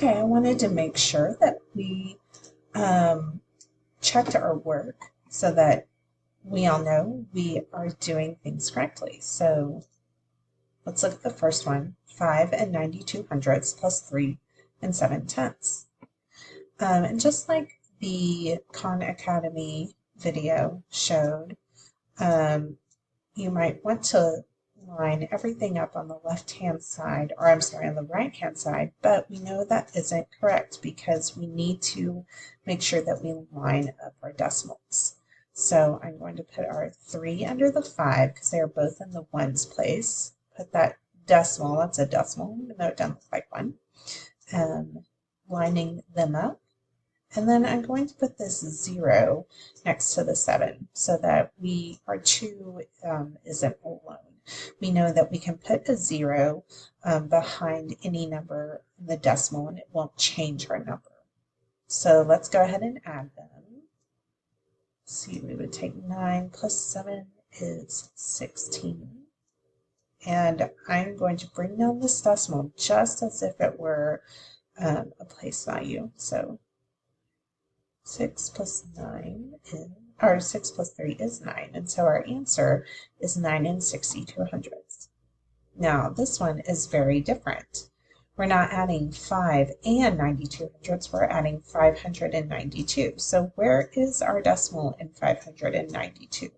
Okay, I wanted to make sure that we checked our work so that we all know we are doing things correctly. So let's look at the first one, 5 and 92 hundredths plus 3 and 7 tenths. And just like the Khan Academy video showed, you might want to line everything up on the left-hand side, or I'm sorry, on the right-hand side, but we know that isn't correct because we need to make sure that we line up our decimals. So I'm going to put our 3 under the 5 because they are both in the ones place. Put that decimal, that's a decimal, even though it doesn't look like one, lining them up. And then I'm going to put this 0 next to the 7 so that our 2 isn't alone. We know that we can put a 0 behind any number in the decimal and it won't change our number. So let's go ahead and add them. Let's see, we would take 9 plus 7 is 16. And I'm going to bring down this decimal just as if it were a place value. So 6 plus 9 is, or 6 plus 3 is 9, and so our answer is 9 and 62 hundredths. Now this one is very different. We're not adding 5 and 92 hundredths, we're adding 592. So where is our decimal in 592?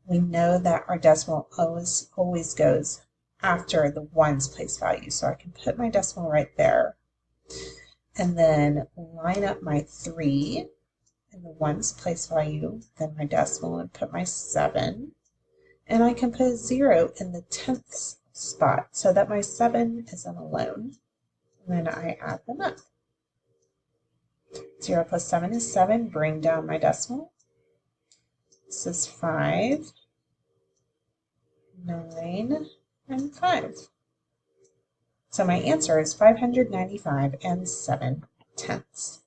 We know that our decimal always goes after the ones place value, so I can put my decimal right there. And then line up my 3 in the ones place value, then my decimal, and put my 7. And I can put a 0 in the tenths spot so that my 7 isn't alone. And then I add them up. 0 plus 7 is 7. Bring down my decimal. This is 5, 9, and 5. So my answer is 595 and 7 tenths.